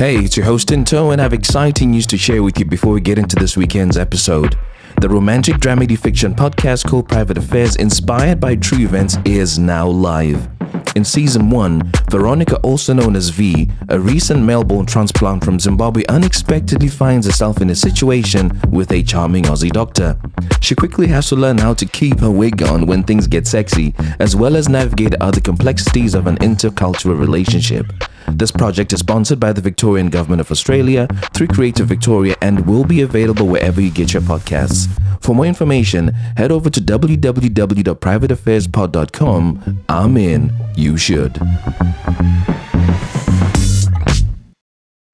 Hey, it's your host Tinto, and I have exciting news to share with you before we get into this weekend's episode. The romantic dramedy fiction podcast called Private Affairs, inspired by true events, is now live. In season 1, Veronica, also known as V, a recent male-born transplant from Zimbabwe, unexpectedly finds herself in a situation with a charming Aussie doctor. She quickly has to learn how to keep her wig on when things get sexy, as well as navigate other complexities of an intercultural relationship. This project is sponsored by the Victorian Government of Australia through Creative Victoria and will be available wherever you get your podcasts. For more information, head over to www.privateaffairspod.com. I'm in. You should.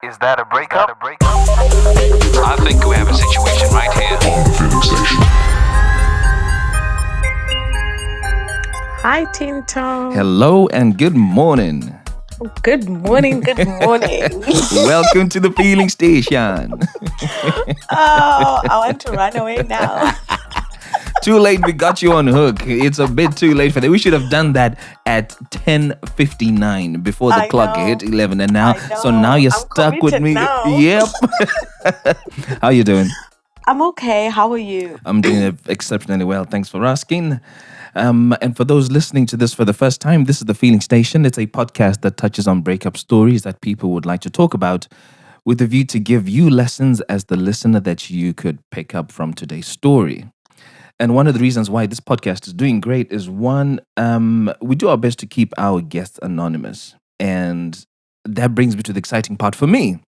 Is that a breakup? I think we have a situation right here. On the filling station. Hi, Tinto. Hello and good morning. Good morning. Welcome to the Feeling Station. Oh, I want to run away now. Too late, we got you on hook. It's a bit too late for that. We should have done that at 10:59 before the clock hit 11, and now, so now you're stuck with me. Now. Yep. How you doing? I'm okay. How are you? I'm doing exceptionally well. Thanks for asking. And for those listening to this for the first time, this is The Feeling Station. It's a podcast that touches on breakup stories that people would like to talk about, with a view to give you lessons as the listener that you could pick up from today's story. And one of the reasons why this podcast is doing great is one, we do our best to keep our guests anonymous. And that brings me to the exciting part for me,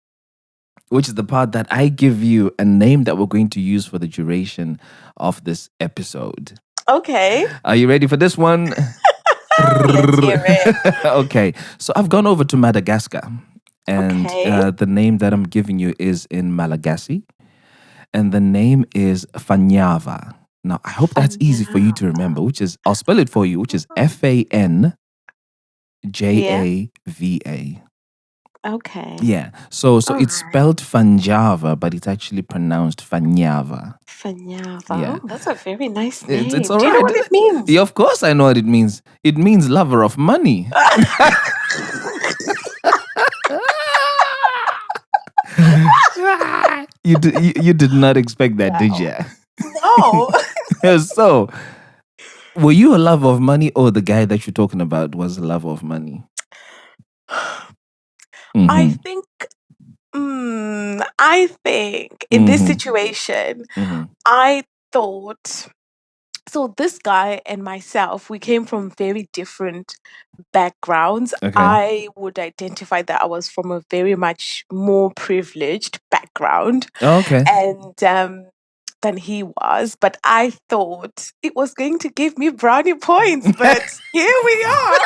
which is the part that I give you a name that we're going to use for the duration of this episode. Okay. Are you ready for this one? Let's hear it. Okay. So I've gone over to Madagascar. And the name that I'm giving you is in Malagasy. And the name is Fanyava. Now, I hope that's easy for you to remember, which is, I'll spell it for you, which is Fanjava. Okay. Yeah. So it's spelled Fanjava, but it's actually pronounced Fanyava. Fanyava. Yeah. Oh, that's a very nice name. It's all Do you right. know what it means? Yeah, of course I know what it means. It means lover of money. You did not expect that, did you? No. So, were you a lover of money, or the guy that you're talking about was a lover of money? Mm-hmm. I think in this situation, I thought, so this guy and myself, we came from very different backgrounds. Okay. I would identify that I was from a very much more privileged background. Okay. And than he was, but I thought it was going to give me brownie points, but here we are.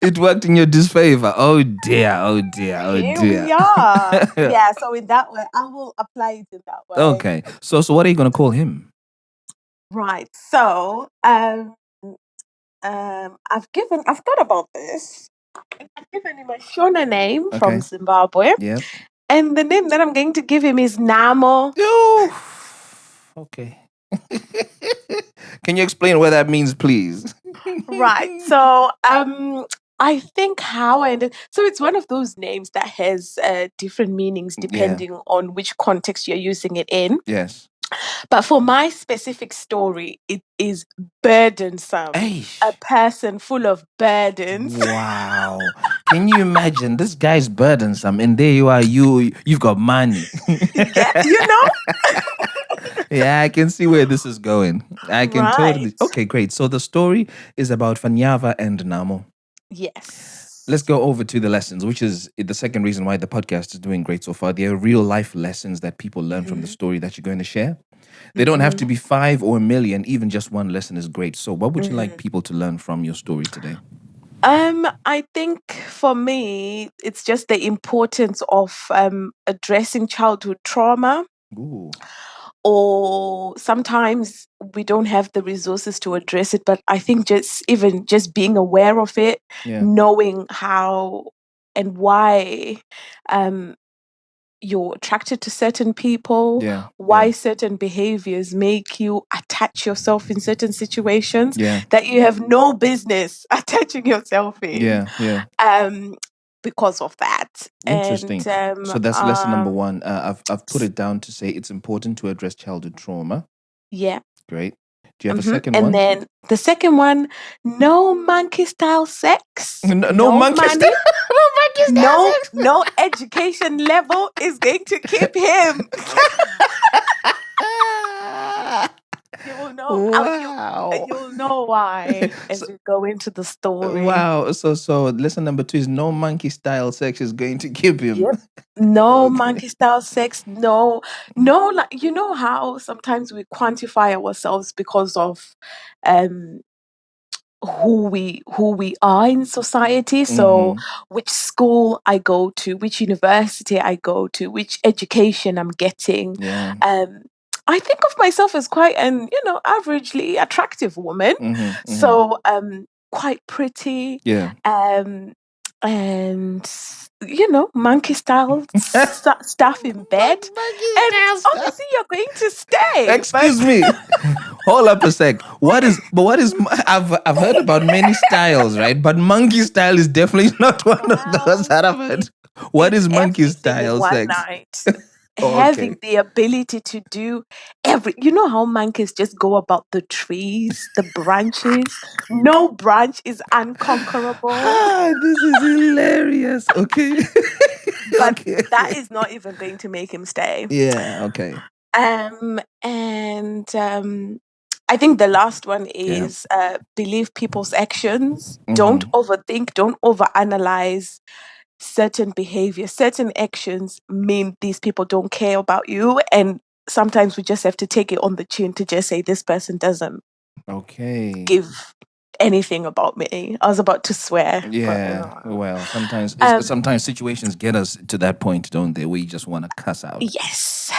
It worked in your disfavor. Oh dear. Here we are. Yeah, so in that way, I will apply it in that way. Okay. So what are you going to call him? Right. So, I've thought about this. I've given him a Shona name from Zimbabwe. Yeah. And the name that I'm going to give him is Namo. Oh, okay. Can you explain what that means, please? Right. So, I think so it's one of those names that has different meanings depending on which context you're using it in. Yes. But for my specific story, it is burdensome. Eish. A person full of burdens. Wow. Can you imagine? This guy's burdensome, and there you are, you've got money. Yeah, you know? Yeah, I can see where this is going. I can totally. Okay, great. So the story is about Fanyava and Namo. Yes. Let's go over to the lessons, which is the second reason why the podcast is doing great so far. They are real life lessons that people learn from the story that you're going to share. They don't have to be 5 or 1 million. Even just one lesson is great. So what would you like people to learn from your story today? I think for me, it's just the importance of addressing childhood trauma. Ooh. Or sometimes we don't have the resources to address it, but I think just being aware of it, knowing how and why you're attracted to certain people, why certain behaviors make you attach yourself in certain situations that you have no business attaching yourself in. because of that. Interesting. And So that's lesson number one. I've put it down to say it's important to address childhood trauma. Yeah. Great. Do you have a second And one? then the second one, no monkey style sex, No monkey money, no monkey style sex. no education level is going to keep him. You will know. Wow. You'll know why as we go into the story. Wow. So lesson number 2 is no monkey style sex is going to keep him. Yep. No Okay. monkey style sex. No. Like, you know how sometimes we quantify ourselves because of who we are in society. So which school I go to, which university I go to, which education I'm getting. Yeah. I think of myself as quite an averagely attractive woman. So quite pretty. Yeah. And monkey style stuff in bed. And obviously you're going to stay. Excuse me. Hold up a sec. What is I've heard about many styles, right? But monkey style is definitely not one of those that I've heard. What is monkey style one sex? night. Having the ability to do how monkeys just go about the trees, the branches. No branch is unconquerable. This is hilarious. Okay. But Okay. that is not even going to make him stay. Yeah, okay. And I think the last one is believe people's actions. Don't overthink, don't overanalyze certain behavior. Certain actions mean these people don't care about you, and sometimes we just have to take it on the chin to just say this person doesn't give anything about me. I was about to swear. Yeah, well, sometimes situations get us to that point, don't they? Where you just want to cuss out. Yes.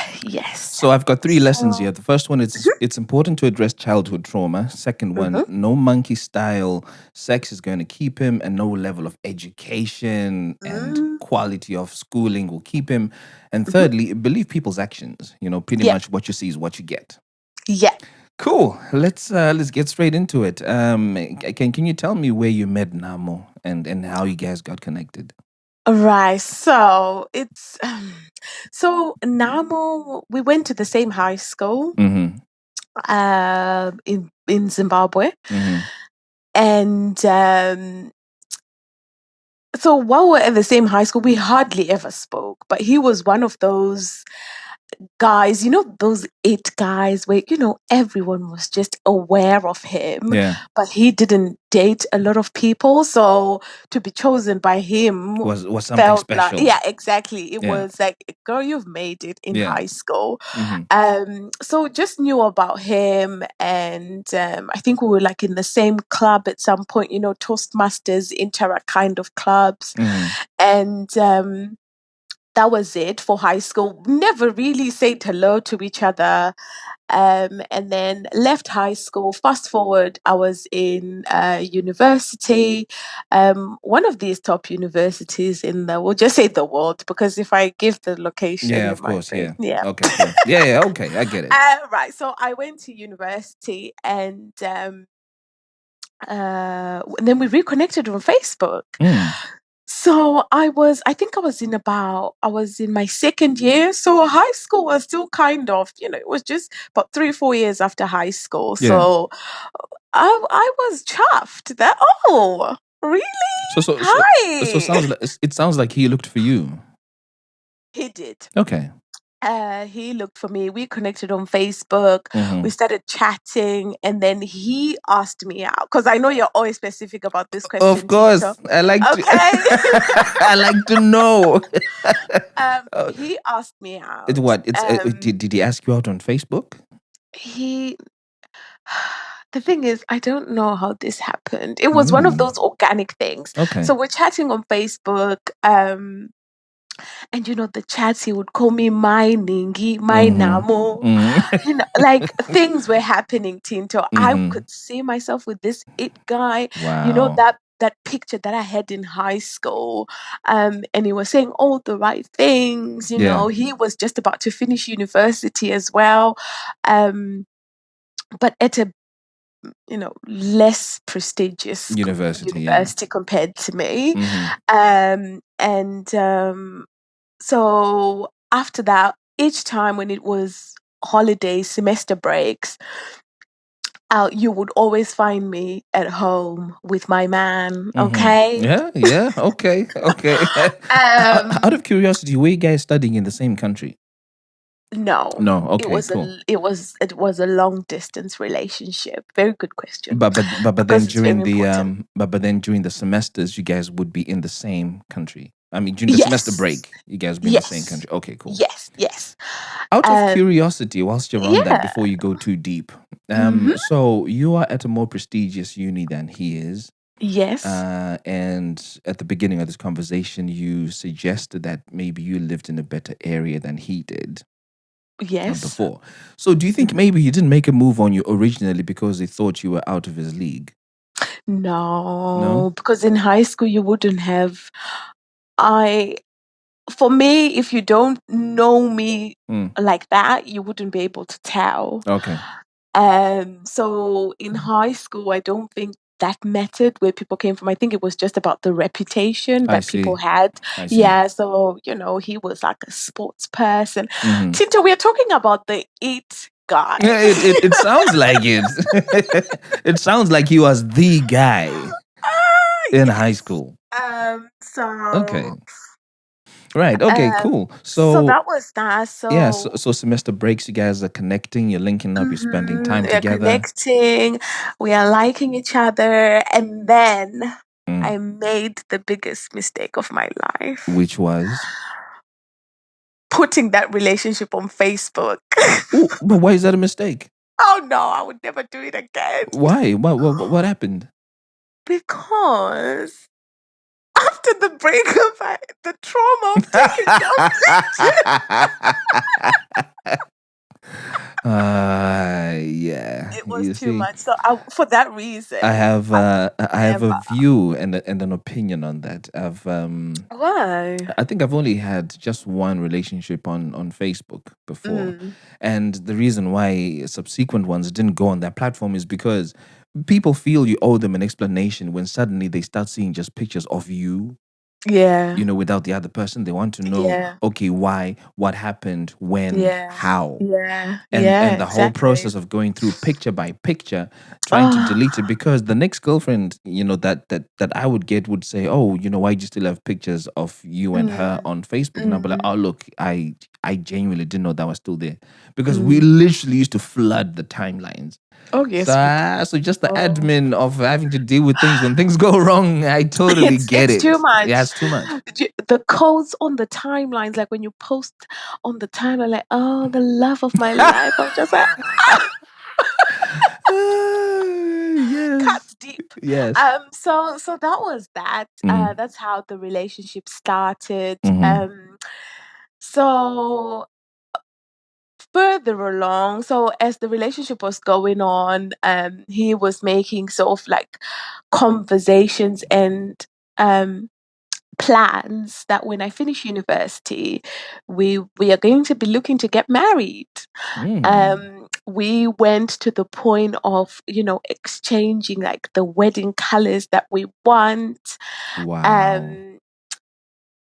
So I've got 3 lessons here. The first one is it's important to address childhood trauma. Second one, no monkey style sex is going to keep him, and no level of education and quality of schooling will keep him. And thirdly, believe people's actions. Pretty much what you see is what you get. Yeah. Cool. Let's get straight into it. Can you tell me where you met Namo and how you guys got connected? Right. So it's Namo. We went to the same high school. In Zimbabwe, and so while we're at the same high school, we hardly ever spoke. But he was one of those guys, those 8 guys where, everyone was just aware of him. Yeah. But he didn't date a lot of people. So to be chosen by him was something special. Yeah, exactly. It was like, girl, you've made it in high school. So just knew about him. And I think we were like in the same club at some point, Toastmasters, Interact kind of clubs. And that was it for high school. Never really said hello to each other. And then left high school. Fast forward, I was in university, one of these top universities in we'll just say the world, because if I give the location, of course, yeah. Okay, cool. Yeah, okay, I get it. Right, so I went to university, and then we reconnected on Facebook. So I think I was in my second year. So high school was still kind of, it was just about 3-4 years after high school. Yeah. So I was chuffed that, really? Hi. So it sounds like he looked for you. He did. Okay. He looked for me. We connected on Facebook. We started chatting, and then he asked me out, because I know you're always specific about this question. Of course, I like to. I like to know. He asked me out. Did he ask you out on Facebook? The thing is, I don't know how this happened. It was one of those organic things. Okay. So we're chatting on Facebook. And the chats, he would call me my Ningi, my Namo. Like things were happening, Tinto. I could see myself with this it guy. Wow. That picture that I had in high school. And he was saying all the right things. He was just about to finish university as well. But at a less prestigious university compared to me. Mm-hmm. So after that, each time when it was holiday semester breaks, you would always find me at home with my man. Okay. Yeah. Okay. Out of curiosity, were you guys studying in the same country? No. Okay, cool. It was a long distance relationship. Very good question. But then during the but then during the semesters, you guys would be in the same country. I mean, during the semester break, you guys would be in the same country. Okay, cool. Yes. Out of curiosity, whilst you're on that, Yeah. before you go too deep, Mhm. so you are at a more prestigious uni than he is. Yes. And at the beginning of this conversation, you suggested that maybe you lived in a better area than he did Yes. before. So do you think maybe he didn't make a move on you originally because he thought you were out of his league? No, because in high school you wouldn't have. For me, if you don't know me like that, you wouldn't be able to tell. Okay. So in high school, I don't think that mattered where people came from. I think it was just about the reputation that people had. I see. Yeah, so he was like a sports person. Mm-hmm. Tinto, we are talking about the it guy. It sounds like it. It sounds like he was the guy in high school. Okay. Right. Okay. Cool. So that was that. So semester breaks, you guys are connecting. You're linking up. You're spending time together. We're connecting. We are liking each other, and then I made the biggest mistake of my life. Which was putting that relationship on Facebook. Ooh, but why is that a mistake? Oh no, I would never do it again. Why? What happened? Because after the breakup, the trauma of taking yeah. It was too much. So for that reason, I have a view and an opinion on that. Why? I think I've only had just one relationship on Facebook before, and the reason why subsequent ones didn't go on that platform is because people feel you owe them an explanation when suddenly they start seeing just pictures of you. Yeah. Without the other person, they want to know, okay, why, what happened, when, how. Yeah. And the whole process of going through picture by picture, trying to delete it, because the next girlfriend, that I would get would say, oh, why do you still have pictures of you and her on Facebook? And I'll be like, oh, look, I genuinely didn't know that was still there. Because we literally used to flood the timelines. Oh, yes. So just the admin of having to deal with things when things go wrong, I totally get it. It's too much. Yeah, it's too much. The codes on the timelines, like when you post on the timeline, like, oh, the love of my life. I'm just like, yes. Cuts deep. Yes. So that was that. That's how the relationship started. So further along, so as the relationship was going on, he was making sort of like conversations and plans that when I finish university, we are going to be looking to get married. We went to the point of exchanging like the wedding colors that we want. Wow.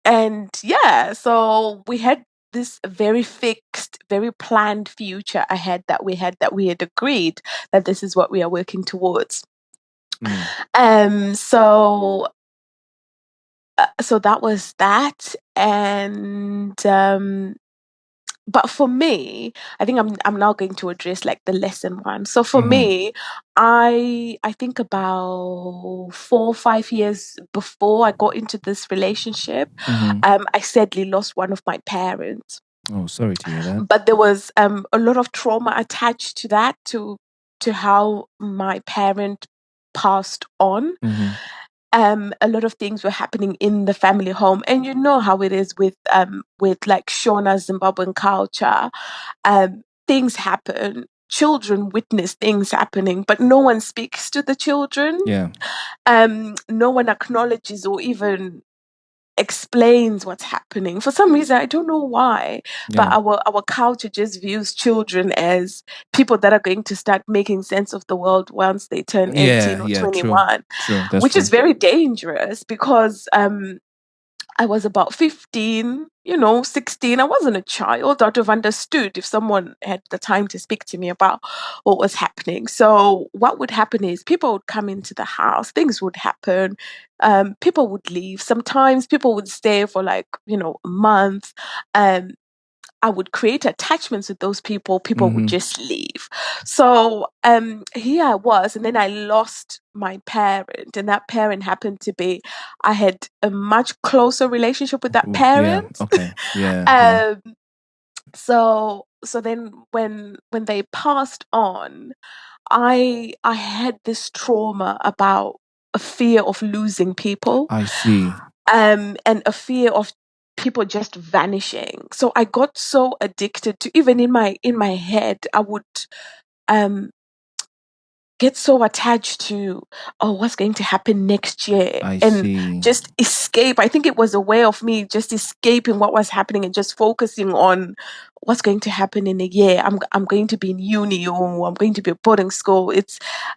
And yeah, so we had this very fixed, very planned future ahead that we had agreed that this is what we are working towards. So that was that. And but for me, I think I'm now going to address like the lesson one. So for me, I think about 4 or 5 years before I got into this relationship, I sadly lost one of my parents. Oh, sorry to hear that. But there was a lot of trauma attached to that, to how my parent passed on. A lot of things were happening in the family home, and you know how it is with like Shona Zimbabwean culture. Things happen, children witness things happening, but no one speaks to the children. Yeah. No one acknowledges or even explains what's happening. For some reason, I don't know why, but Yeah. our culture just views children as people that are going to start making sense of the world once they turn 18 or Yeah, 21, true. That's which true. is very dangerous because I was about 15, 16. I wasn't a child. I'd have understood if someone had the time to speak to me about what was happening. So what would happen is people would come into the house, things would happen, people would leave. Sometimes people would stay for like, a month. I would create attachments with those people. People would just leave. So here I was, and then I lost my parent, and that parent happened to be, I had a much closer relationship with that Yeah. parent. Okay. Yeah. So then when they passed on, I had this trauma about a fear of losing people. I see. And a fear of people just vanishing. So I got so addicted to, even in my head, I would um get so attached to, oh, what's going to happen next year, I and see. just escape. I think it was a way of me just escaping what was happening and just focusing on what's going to happen in a year. I'm going to be in uni, or I'm going to be at boarding school.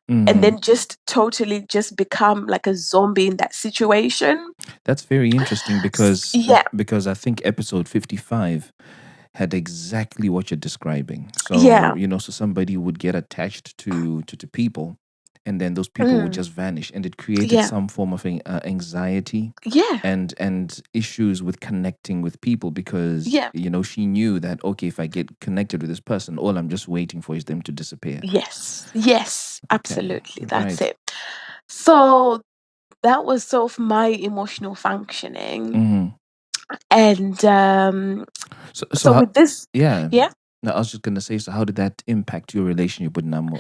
And then just totally just become like a zombie in that situation. That's very interesting because Yeah. I think episode 55 had exactly what you're describing. Yeah. So, so somebody would get attached to people, and then those people would Mm. just vanish, and it created Yeah. some form of anxiety Yeah. and issues with connecting with people because, Yeah. she knew that, okay, if I get connected with this person, all I'm just waiting for is them to disappear. Yes. Yes. Okay, Absolutely. That's right. it. So that was sort of my emotional functioning. And So how, with this, yeah. yeah. No, I was just gonna say, so how did that impact your relationship with Namo?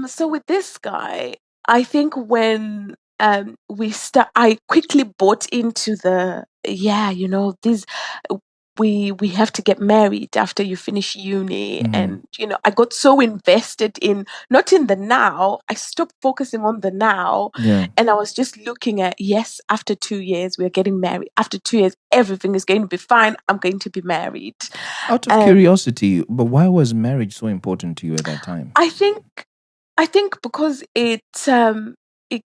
So with this guy, I think when I quickly bought into these we have to get married after you finish uni, and I got so invested in, not in the now. I stopped focusing on the now, Yeah. and I was just looking at, yes, after 2 years we're getting married. After 2 years everything is going to be fine. I'm going to be married. Out of curiosity, but why was marriage so important to you at that time? I think because it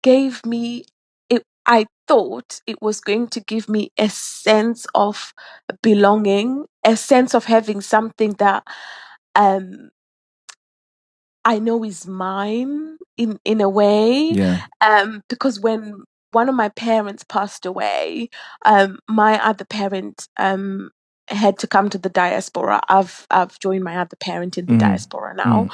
gave me it. I thought it was going to give me a sense of belonging, a sense of having something that um I know is mine in a way. Yeah. Because when one of my parents passed away, my other parent had to come to the diaspora. I've joined my other parent in the diaspora now.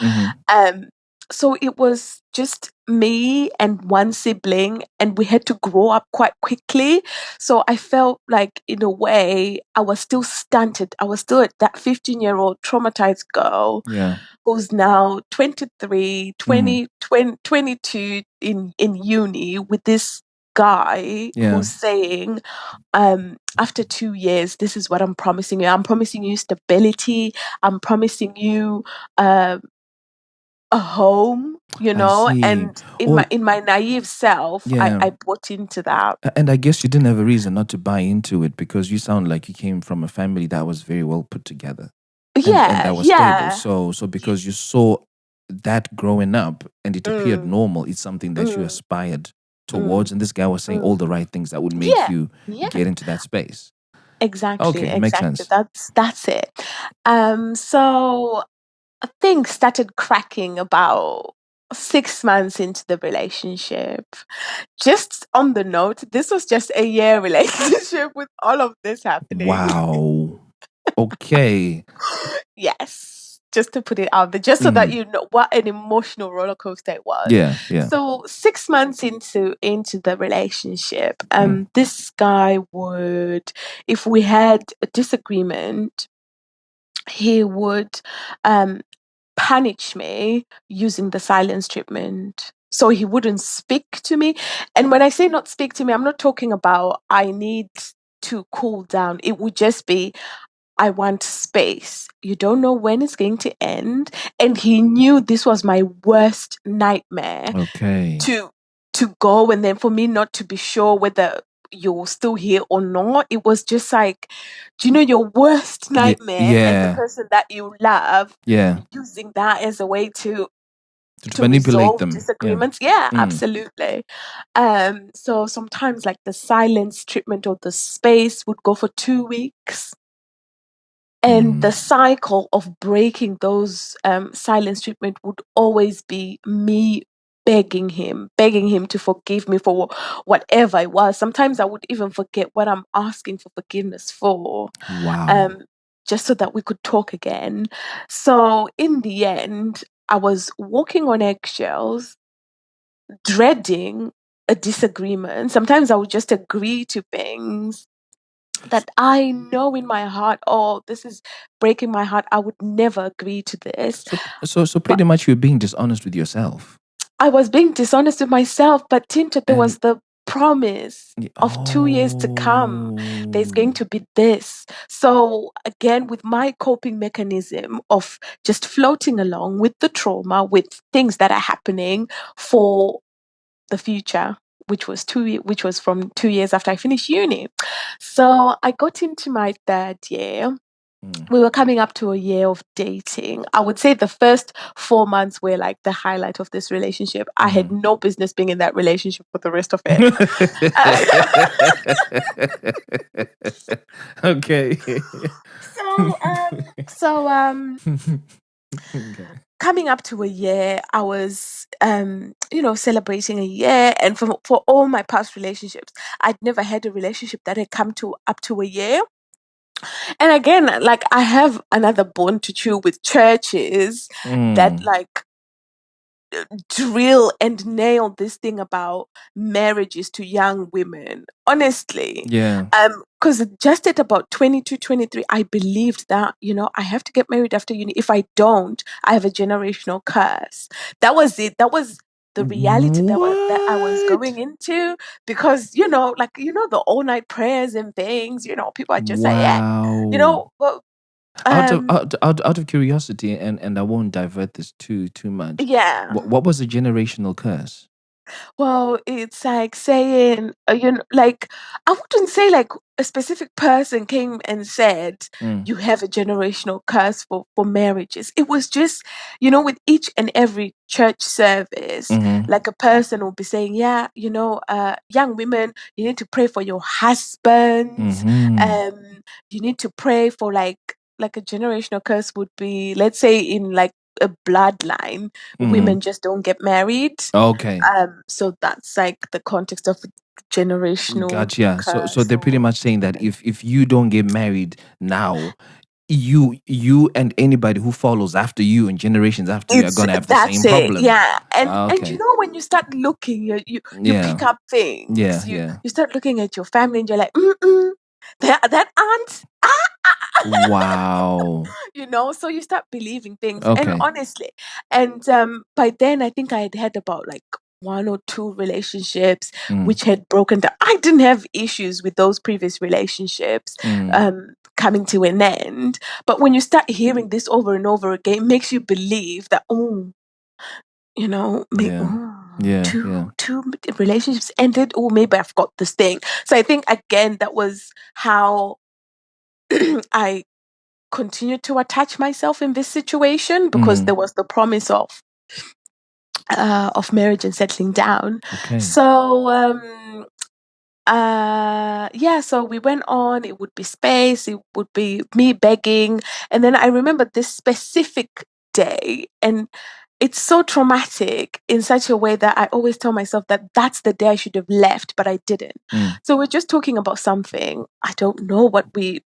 So it was just me and one sibling, and we had to grow up quite quickly. So I felt like, in a way, I was still stunted. I was still that 15-year-old traumatized girl. Yeah. Who's now 23, 22 in uni, with this guy who's saying, after 2 years, this is what I'm promising you. I'm promising you stability. I'm promising you a home, I see. and in my naive self, I bought into that. And I guess you didn't have a reason not to buy into it because you sound like you came from a family that was very well put together. And that was stable. So because you saw that growing up and it appeared normal, it's something that you aspired towards. And this guy was saying all the right things that would make you get into that space. Exactly. Okay, makes sense. That's it. So things started cracking about 6 months into the relationship. Just on the note, this was just a year relationship with all of this happening. Wow. Okay. Yes. Just to put it out there, just so that you know what an emotional roller coaster it was. Yeah. So 6 months into the relationship, this guy would, if we had a disagreement, he would punish me using the silence treatment. So he wouldn't speak to me. And when I say not speak to me, I'm not talking about I need to cool down. It would just be, I want space. You don't know when it's going to end. And he knew this was my worst nightmare. Okay. To go, and then for me not to be sure whether you're still here or not. It was just like, do you know, your worst nightmare and the person that you love using that as a way to manipulate resolve them. disagreements. Yeah, absolutely. So sometimes like the silence treatment or the space would go for 2 weeks. And the cycle of breaking those silence treatment would always be me begging him to forgive me for whatever it was. Sometimes I would even forget what I'm asking for forgiveness for. Wow. Just so that we could talk again. So in the end, I was walking on eggshells, dreading a disagreement. Sometimes I would just agree to things that I know in my heart, oh, this is breaking my heart. I would never agree to this. So pretty much you're being dishonest with yourself. I was being dishonest with myself, but Tinta, there was the promise of 2 years to come. There's going to be this. So again, with my coping mechanism of just floating along with the trauma, with things that are happening for the future, which was from 2 years after I finished uni. So I got into my third year. We were coming up to a year of dating. I would say the first 4 months were like the highlight of this relationship. I had no business being in that relationship for the rest of it. Okay. Coming up to a year, I was, celebrating a year. And for all my past relationships, I'd never had a relationship that had come to up to a year. And again, like I have another bone to chew with churches that like drill and nail this thing about marriages to young women. Honestly. Yeah. Because just at about 22, 23, I believed that, I have to get married after uni. If I don't, I have a generational curse. That was it. That was the reality that I was going into, because the all night prayers and things, people are just like, well, out of curiosity, and I won't divert this too much. Yeah. What was the generational curse? Well, it's like saying, like, I wouldn't say like a specific person came and said, you have a generational curse for marriages. It was just, with each and every church service, like a person will be saying, yeah, young women, you need to pray for your husbands. You need to pray for like a generational curse would be, let's say in like a bloodline, women just don't get married. Okay. So that's like the context of generational. Gotcha. So they're pretty much saying that if you don't get married now, you and anybody who follows after you and generations after you are gonna have the same problem. Yeah. And when you start looking, you pick up things. Yeah. You start looking at your family and you're like, that aunt. Wow. So you start believing things. Okay. And honestly, and by then I think I had about like 1 or 2 relationships which had broken down. I didn't have issues with those previous relationships coming to an end. But when you start hearing this over and over again, it makes you believe that, two relationships ended, or maybe I've got this thing. So I think again that was how I continued to attach myself in this situation, because there was the promise of marriage and settling down. Okay. So so we went on. It would be space, it would be me begging. And then I remember this specific day, and it's so traumatic in such a way that I always tell myself that that's the day I should have left, but I didn't. So we're just talking about something. I don't know what we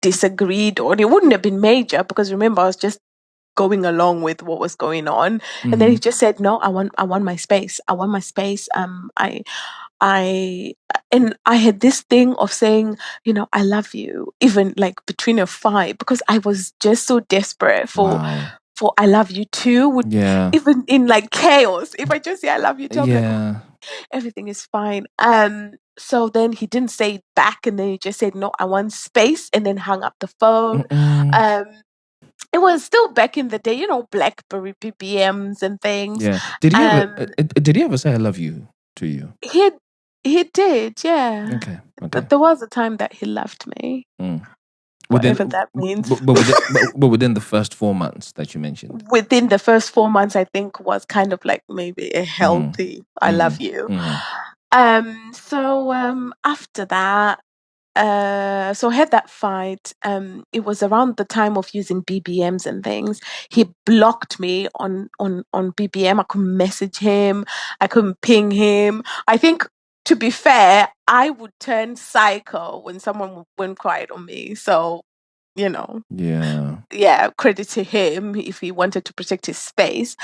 disagreed on. It wouldn't have been major, because remember, I was just going along with what was going on. And then he just said, no, I want my space. I want my space. I had this thing of saying, I love you, even like between a fight, because I was just so desperate for I love you too. Even in like chaos, if I just say I love you too, I'm like, everything is fine. So then he didn't say it back, and then he just said, no, I want space, and then hung up the phone. It was still back in the day, BlackBerry BBMs and things. Yeah. Did he ever say I love you to you? He did, yeah. Okay. There was a time that he left me. Whatever that means. But within the first 4 months that you mentioned. Within the first 4 months, I think was kind of like maybe a healthy, I love you. So after that, so I had that fight. It was around the time of using BBMs and things. He blocked me on BBM. I couldn't message him. I couldn't ping him. I think, to be fair, I would turn psycho when someone went quiet on me. So, yeah, credit to him if he wanted to protect his space.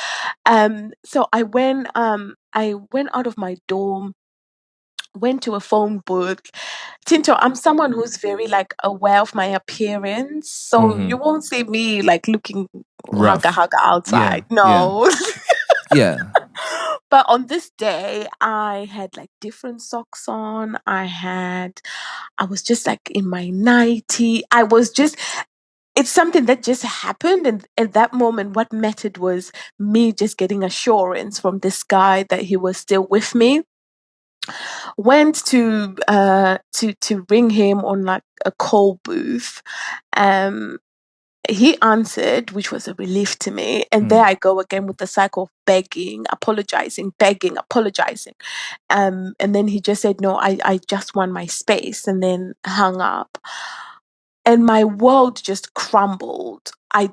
So I went out of my dorm, went to a phone booth. Tinto, I'm someone who's very like aware of my appearance, so you won't see me like looking Rough. hugger outside. No. Yeah. But on this day, I had like different socks on. I was just like in my nightie. It's something that just happened. And at that moment, what mattered was me just getting assurance from this guy that he was still with me. Went to ring him on like a call booth. He answered, which was a relief to me. And there I go again with the cycle of begging, apologizing, begging, apologizing. And then he just said, no, I just want my space, and then hung up. And my world just crumbled. I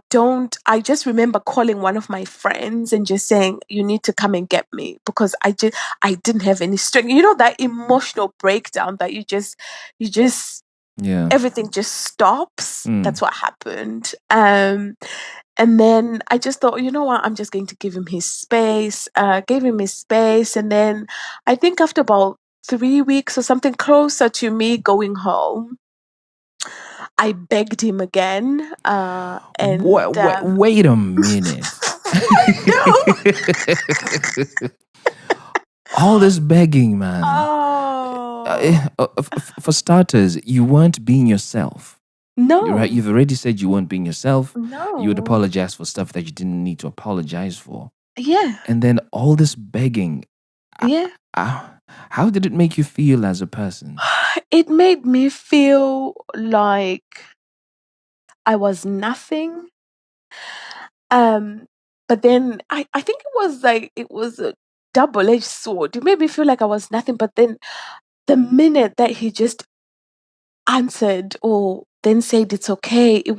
just remember calling one of my friends and just saying, you need to come and get me, because I didn't have any strength. You know, that emotional breakdown that you just everything just stops. That's what happened. And then I just thought, you know what, I'm just going to give him his space. Gave him his space. And then I think after about 3 weeks or something, closer to me going home, I begged him again. And wait a minute. All this begging, man. For starters, you weren't being yourself. No. Right? You've already said you weren't being yourself. No. You would apologize for stuff that you didn't need to apologize for. Yeah. And then all this begging. Yeah. How did it make you feel as a person? It made me feel like I was nothing. But then I think it was a double-edged sword. It made me feel like I was nothing. But then the minute that he just answered or then said it's okay, it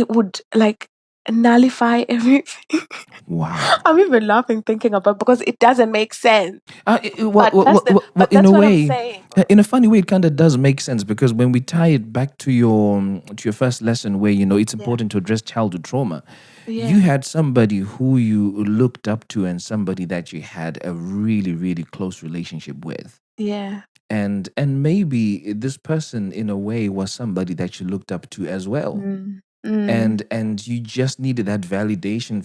would like nullify everything. Wow. I'm even laughing thinking about it because it doesn't make sense. In a way, I'm saying. In a funny way, it kind of does make sense, because when we tie it back to your first lesson, where it's important to address childhood trauma, you had somebody who you looked up to and somebody that you had a really, really close relationship with. Yeah. And maybe this person, in a way, was somebody that you looked up to as well. And you just needed that validation,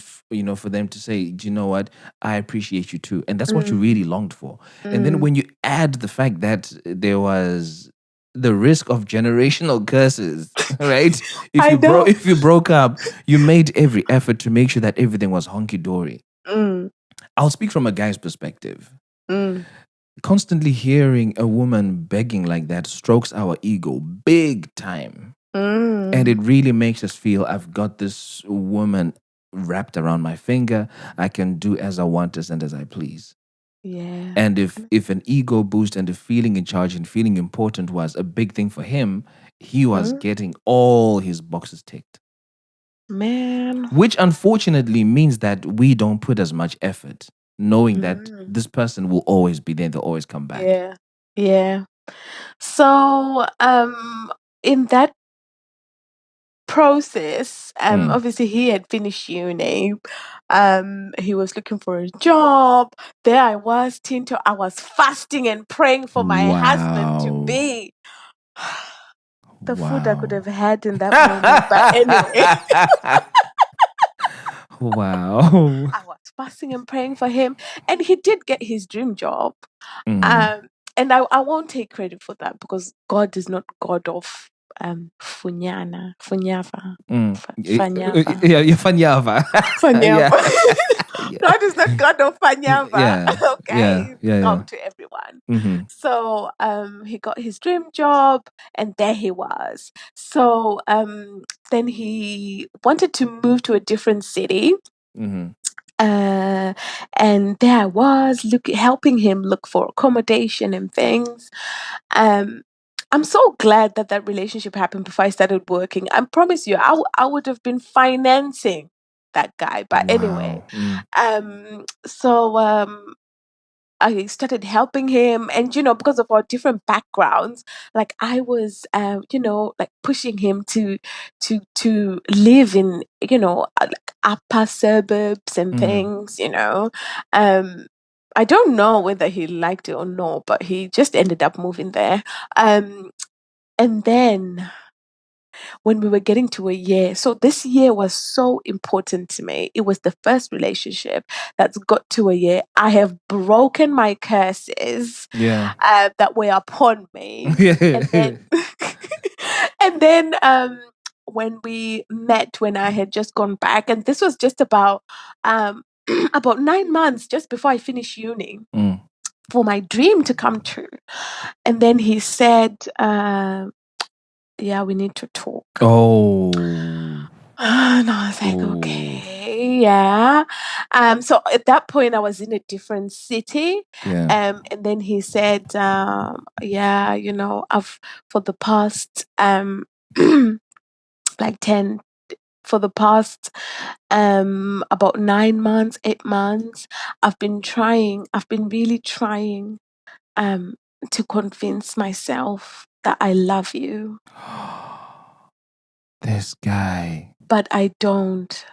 for them to say, do you know what, I appreciate you too. And that's what you really longed for. And then when you add the fact that there was the risk of generational curses, right? If you broke up, you made every effort to make sure that everything was hunky-dory. I'll speak from a guy's perspective. Constantly hearing a woman begging like that strokes our ego big time. And it really makes us feel, I've got this woman wrapped around my finger. I can do as I want and as I please. Yeah. And if an ego boost and the feeling in charge and feeling important was a big thing for him, he was getting all his boxes ticked. Man. Which unfortunately means that we don't put as much effort, knowing that this person will always be there, they'll always come back. Yeah. Yeah. So in that process, obviously he had finished uni. He was looking for a job. There I was, Tinto. I was fasting and praying for my husband to be the food I could have had in that moment. But anyway. Wow. I was fasting and praying for him, and he did get his dream job. And I won't take credit for that, because God is not God of funyana, funyava, fanyava. Yeah, fanyava. Fanyava. God is not God of Panyava. Yeah. Okay, Yeah. God to everyone. Mm-hmm. So he got his dream job, and there he was. So then he wanted to move to a different city. Mm-hmm. And there I was helping him look for accommodation and things. I'm so glad that that relationship happened before I started working. I promise you, I would have been financing that guy. But anyway, Wow. so I started helping him, and because of our different backgrounds, like I was, like pushing him to live in, like upper suburbs and things. I don't know whether he liked it or not, but he just ended up moving there. And then when we were getting to a year. So this year was so important to me. It was the first relationship that's got to a year. I have broken my curses Yeah. that were upon me. And Yeah. then and then when we met, when I had just gone back, and this was just about about 9 months just before I finished uni, for my dream to come true. And then he said, yeah, we need to talk. Oh. And I was like, okay, yeah. So at that point, I was in a different city. Yeah. And then he said, yeah, I've for the past like 10 for the past about 9 months, 8 months, I've been really trying to convince myself that I love you. This guy. But I don't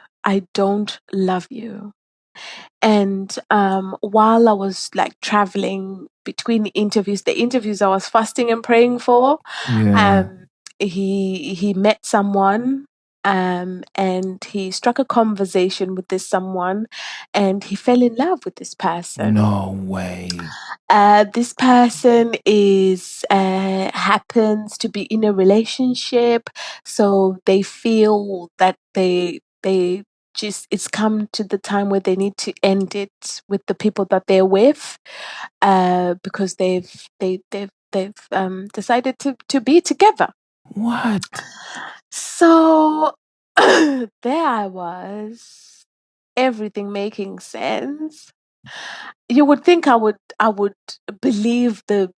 love you. And while I was like traveling between the interviews I was fasting and praying for, Yeah. he met someone, and he struck a conversation with this someone, and he fell in love with this person. No way. This person is happens to be in a relationship, so they feel that they just it's come to the time where they need to end it with the people that they're with, because they've decided to be together. What? So there I was, everything making sense. You would think I would believe the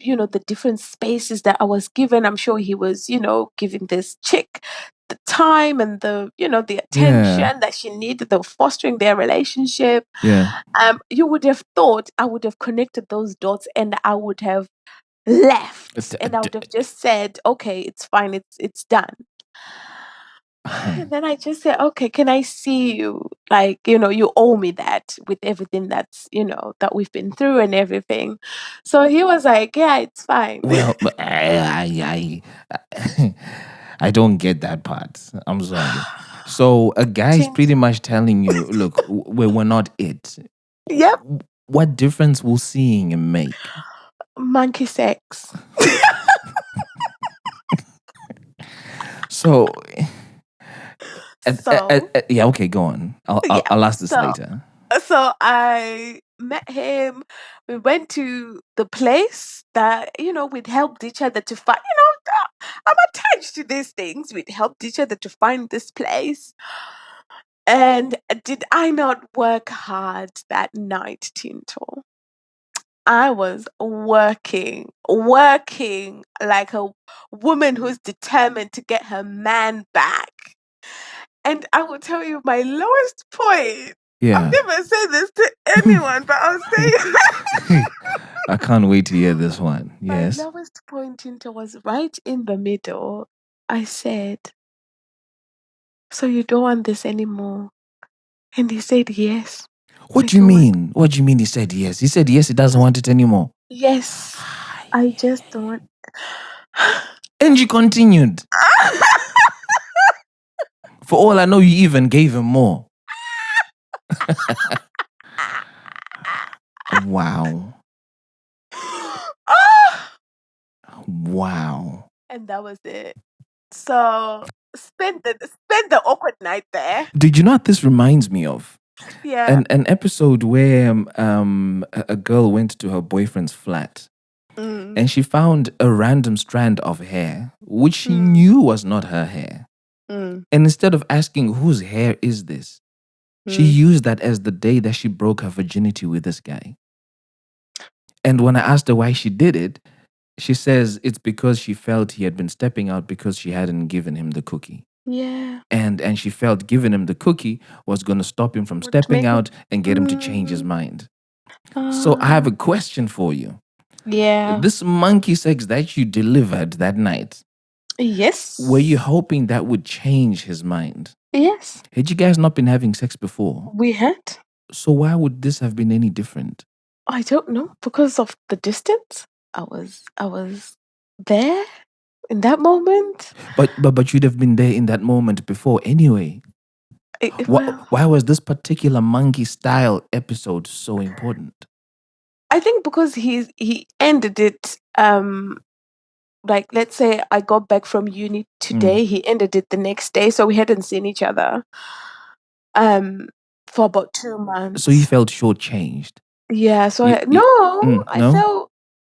different spaces that I was given. I'm sure he was, giving this chick the time and the attention that she needed, the fostering their relationship. Yeah. You would have thought I would have connected those dots, and I would have left, and I would have just said, okay, it's fine, it's done. And then I just said, okay, can I see you? Like, you owe me that with everything that we've been through and everything. So he was like, yeah, it's fine. Well, but I don't get that part. I'm sorry. So a guy's pretty much telling you, look, we're not it. Yep. What difference will seeing him make? Monkey sex. So, So yeah, okay, go on. I'll ask this later. So I met him. We went to the place that, we'd helped each other to find, I'm attached to these things. We'd helped each other to find this place. And did I not work hard that night, Tinto? I was working like a woman who's determined to get her man back. And I will tell you my lowest point. Yeah. I've never said this to anyone, but I'll say I can't wait to hear this one. Yes. My lowest point into was right in the middle. I said, so you don't want this anymore? And he said, yes. What do you mean? What do you mean he said yes? He said yes, he doesn't want it anymore. Yes. I just don't want. And you continued. For all I know, you even gave him more. Wow. Wow. And that was it. So spend the awkward night there. Did you know what this reminds me of? Yeah. An episode where a girl went to her boyfriend's flat and she found a random strand of hair, which she knew was not her hair. And instead of asking, whose hair is this? She used that as the day that she broke her virginity with this guy. And when I asked her why she did it, she says it's because she felt he had been stepping out because she hadn't given him the cookie. Yeah. And she felt giving him the cookie was going to stop him from stepping out and get him to change his mind. So I have a question for you. Yeah. This monkey sex that you delivered that night, yes. were you hoping that would change his mind? Yes. Had you guys not been having sex before? We had. So why would this have been any different? I don't know, because of the distance. I was there in that moment. But you'd have been there in that moment before anyway. Why was this particular monkey style episode so important? I think because he ended it like, let's say I got back from uni today, he ended it the next day, so we hadn't seen each other for about 2 months. So you felt shortchanged? Yeah, so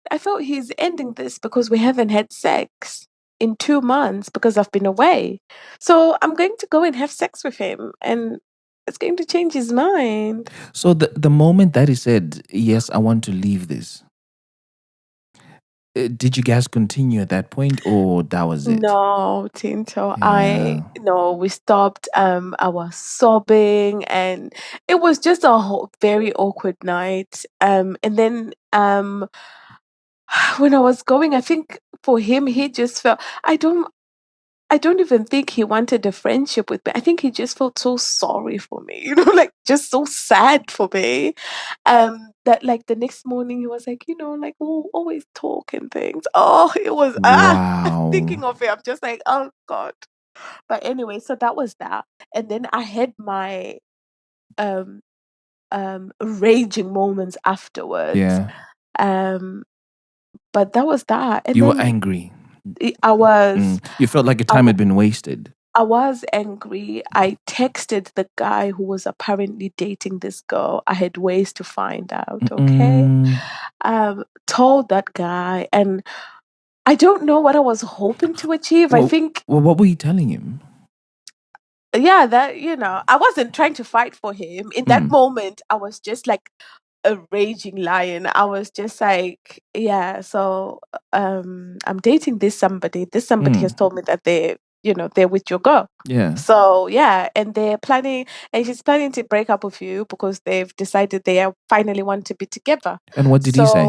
I felt he's ending this because we haven't had sex in 2 months because I've been away. So I'm going to go and have sex with him, and it's going to change his mind. So the moment that he said, yes, I want to leave this, did you guys continue at that point, or that was it? No, Tinto. We stopped. I was sobbing, and it was just a very awkward night. And then when I was going, I think for him, he just felt I don't even think he wanted a friendship with me. I think he just felt so sorry for me, like just so sad for me. That like the next morning he was like, like we'll always talk and things. Oh, it was Wow. thinking of it, I'm just like, oh God. But anyway, so that was that. And then I had my raging moments afterwards. Yeah. But that was that. And you then were angry. I was. You felt like your time had been wasted. I was angry. I texted the guy who was apparently dating this girl. I had ways to find out, okay? Told that guy, and I don't know what I was hoping to achieve. Well, I think. Well, what were you telling him? Yeah, that, I wasn't trying to fight for him. In that moment, I was just like a raging lion. I was just like, yeah, so I'm dating this somebody. This somebody has told me that they're with your girl. Yeah. So yeah, and they're planning, and she's planning to break up with you because they've decided they finally want to be together. And what did he say?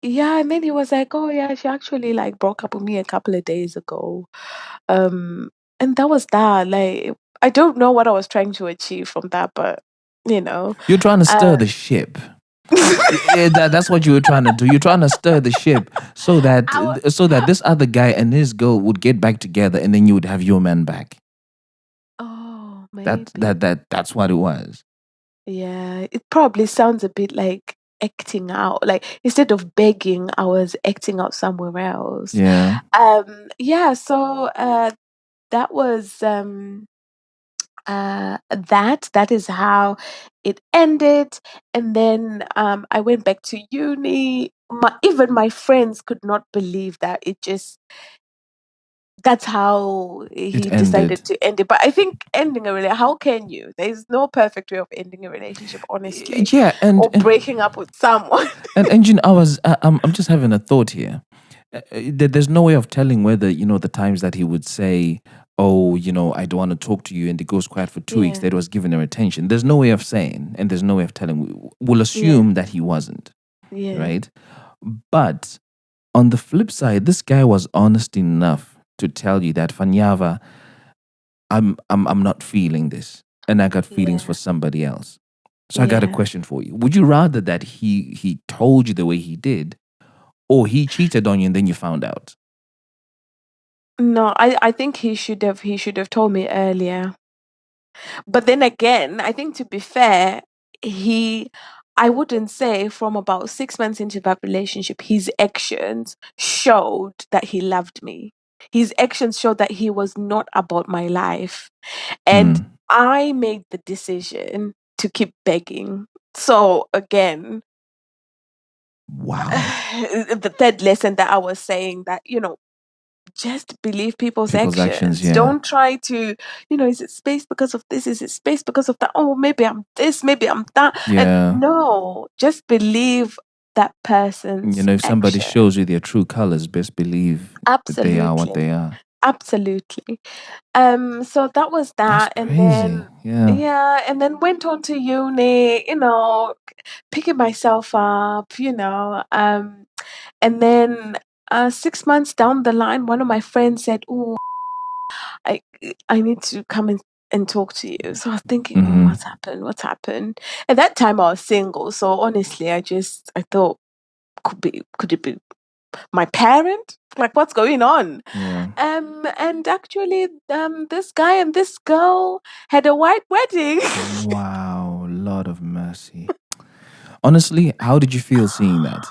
Yeah, and then he was like, "Oh yeah, she actually like broke up with me a couple of days ago," and that was that. Like, I don't know what I was trying to achieve from that, but you're trying to stir the ship. That's what you were trying to do. You're trying to stir the ship so that this other guy and his girl would get back together, and then you would have your man back. Oh, maybe. That's what it was. Yeah, it probably sounds a bit like acting out. Like, instead of begging, I was acting out somewhere else. Yeah. Yeah. So that was that is how it ended. And then I went back to uni. Even my friends could not believe that that's how he decided to end it. But I think ending a relationship, how can you? There's no perfect way of ending a relationship, honestly. Yeah, or breaking up with someone. and I'm just having a thought here. There's no way of telling whether the times that he would say, "Oh, I don't want to talk to you," and it goes quiet for 2 weeks. That was giving her attention. There's no way of saying, and there's no way of telling. We'll assume that he wasn't. Yeah. Right. But on the flip side, this guy was honest enough to tell you that, Fanyava, I'm not feeling this, and I got feelings for somebody else. So I got a question for you. Would you rather that he told you the way he did, or he cheated on you and then you found out? No, I think he should have told me earlier. But then again, I think, to be fair, I wouldn't say from about 6 months into that relationship, his actions showed that he loved me. His actions showed that he was not about my life. And I made the decision to keep begging. So again, Wow. the third lesson that I was saying, that, just believe people's actions. Yeah. Don't try to, is it space because of this? Is it space because of that? Oh, maybe I'm this, maybe I'm that. Yeah. And no, just believe that person's If somebody action. shows you their true colors, best believe that they are what Absolutely. they are. Absolutely. So that was That's that. And crazy. then, Yeah. and then went on to uni, picking myself up, and then 6 months down the line, one of my friends said, "Oh, I I need to come and talk to you." So I was thinking, "Oh, what's happened? What's happened?" At that time, I was single, so honestly, I thought, could it be my parent? Like, what's going on? Yeah. And actually, this guy and this girl had a white wedding. Wow, Lord of mercy. Honestly, how did you feel seeing that?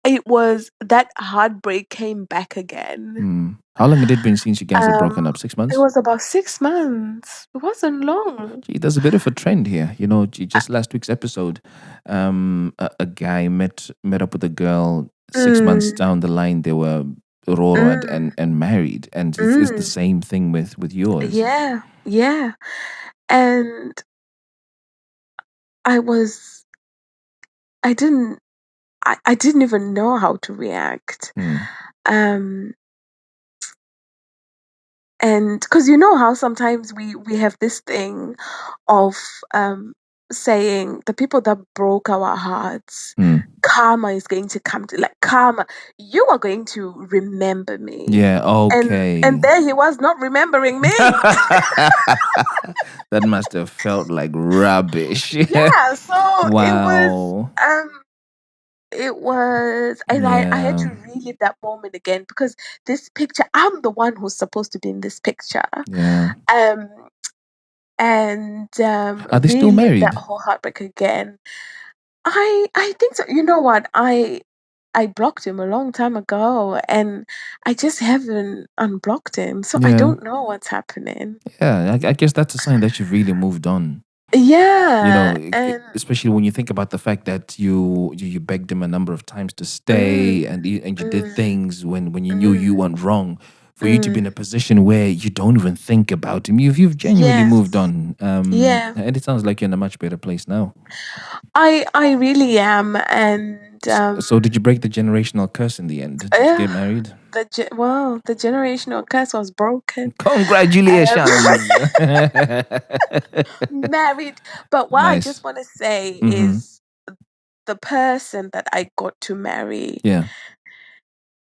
It was that heartbreak came back again. How long had it been since you guys had broken up? 6 months? It was about 6 months. It wasn't long. Gee, there's a bit of a trend here. Just last week's episode, a guy met up with a girl. 6 months down the line, they were Roro and married, and it's the same thing with yours. Yeah, yeah. And I was, I didn't, I didn't even know how to react. Um, and because you know how sometimes we have this thing of saying the people that broke our hearts, karma is going to come to, like, karma, you are going to remember me. Yeah, okay. And there he was not remembering me. That must have felt like rubbish. Yeah, so wow. it was, and I had to relive that moment again, because this picture, I'm the one who's supposed to be in this picture. Yeah. And Are they still married? That whole heartbreak again. I think so. You know what? I blocked him a long time ago, and I just haven't unblocked him. So I don't know what's happening. Yeah, I guess that's a sign that you've really moved on. Yeah, especially when you think about the fact that you begged him a number of times to stay, and you did things when you knew you went wrong. For you to be in a position where you don't even think about him, you've genuinely moved on. Yeah, and it sounds like you're in a much better place now. I really am, and so did you break the generational curse in the end? Did you get married? The generational curse was broken. Congratulations. Married. But what I just want to say is, the person that I got to marry,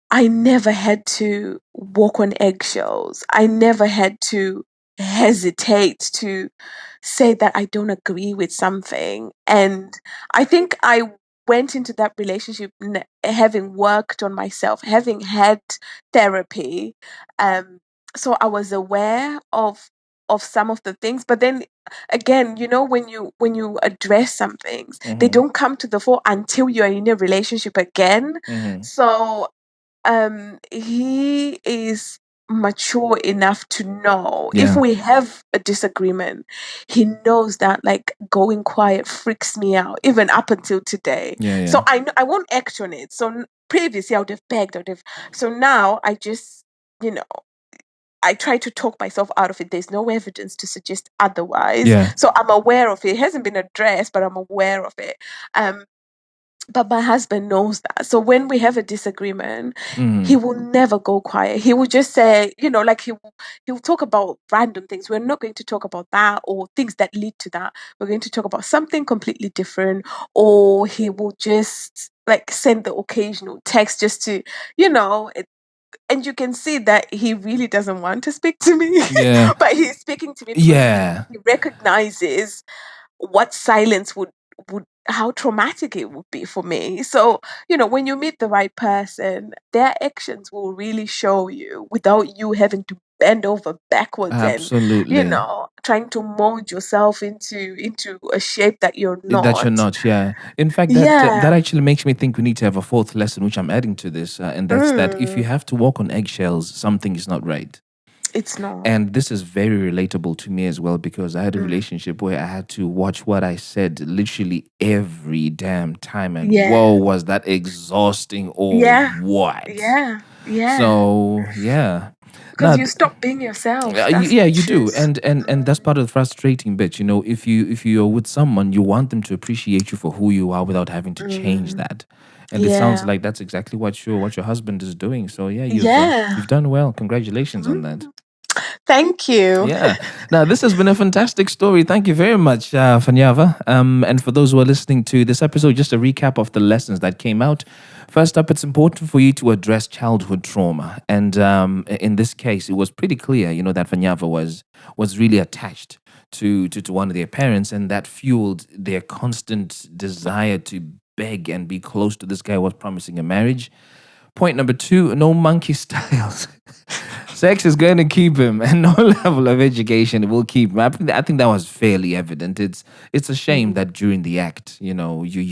I never had to walk on eggshells. I never had to hesitate to say that I don't agree with something. And I think I went into that relationship having worked on myself, having had therapy. So I was aware of some of the things, but then again, when you address some things, they don't come to the fore until you're in a relationship again. So he is mature enough to know if we have a disagreement, he knows that, like, going quiet freaks me out even up until today. So I won't act on it. So previously I would have begged, so now I just, I try to talk myself out of it. There's no evidence to suggest otherwise. So I'm aware of it. It hasn't been addressed, but I'm aware of it. But my husband knows that. So when we have a disagreement, he will never go quiet. He will just say, like, he'll talk about random things. We're not going to talk about that or things that lead to that. We're going to talk about something completely different. Or he will just, like, send the occasional text just to, and you can see that he really doesn't want to speak to me. But he's speaking to me because he recognizes what silence would how traumatic it would be for me. So, when you meet the right person, their actions will really show you without you having to bend over backwards and trying to mold yourself into a shape that you're not. That you're not, yeah. In fact, that actually makes me think we need to have a fourth lesson, which I'm adding to this, and that's that if you have to walk on eggshells, something is not right. It's not. And this is very relatable to me as well, because I had a relationship where I had to watch what I said literally every damn time. And whoa, was that exhausting or what? Yeah. So, yeah. Because you stop being yourself. You do, and that's part of the frustrating bit. If you're with someone, you want them to appreciate you for who you are without having to change that. And it sounds like that's exactly what your husband is doing. So you've done well. Congratulations on that. Thank you. Yeah. Now, this has been a fantastic story. Thank you very much, Fanyava. And for those who are listening to this episode, just a recap of the lessons that came out. First up, it's important for you to address childhood trauma. And in this case, it was pretty clear, that Fanyava was really attached to one of their parents, and that fueled their constant desire to beg and be close to this guy who was promising a marriage. Point number 2, no monkey styles. Sex is going to keep him, and no level of education will keep him. I think that was fairly evident. It's a shame that during the act, you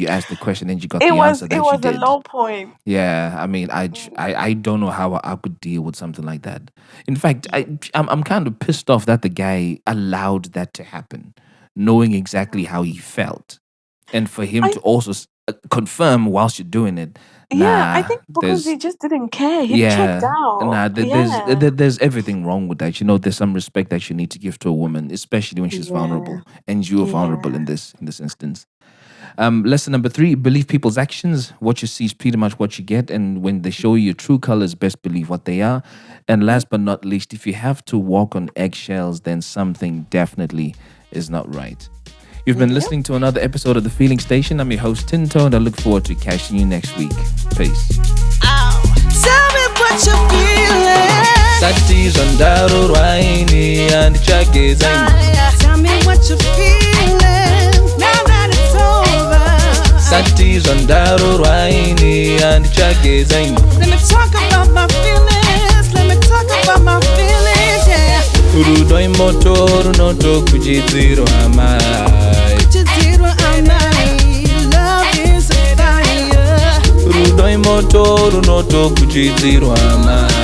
asked the question and you got the answer that you did. It was a low point. Yeah, I mean, I don't know how I could deal with something like that. In fact, I'm kind of pissed off that the guy allowed that to happen, knowing exactly how he felt, and for him to also confirm whilst you're doing it. I think because he just didn't care. He checked out. There's everything wrong with that. There's some respect that you need to give to a woman, especially when she's vulnerable, and you are vulnerable in this instance. Lesson number 3: believe people's actions. What you see is pretty much what you get, and when they show you your true colors, best believe what they are. And last but not least, if you have to walk on eggshells, then something definitely is not right. You've been listening to another episode of The Feeling Station. I'm your host, Tinto, and I look forward to catching you next week. Peace. Tell me what you're feeling. Satis on Daru Raini and Chagizai. Tell me what you're feeling. Now that it's over. Satis on Daru Raini and Chagizai. Let me talk about my feelings. Let me talk about my feelings, yeah. Urudoi motoru noto kujiziro amai. Kujiziro amai. Love is a fire. Urudoi motoru noto kujiziro amai.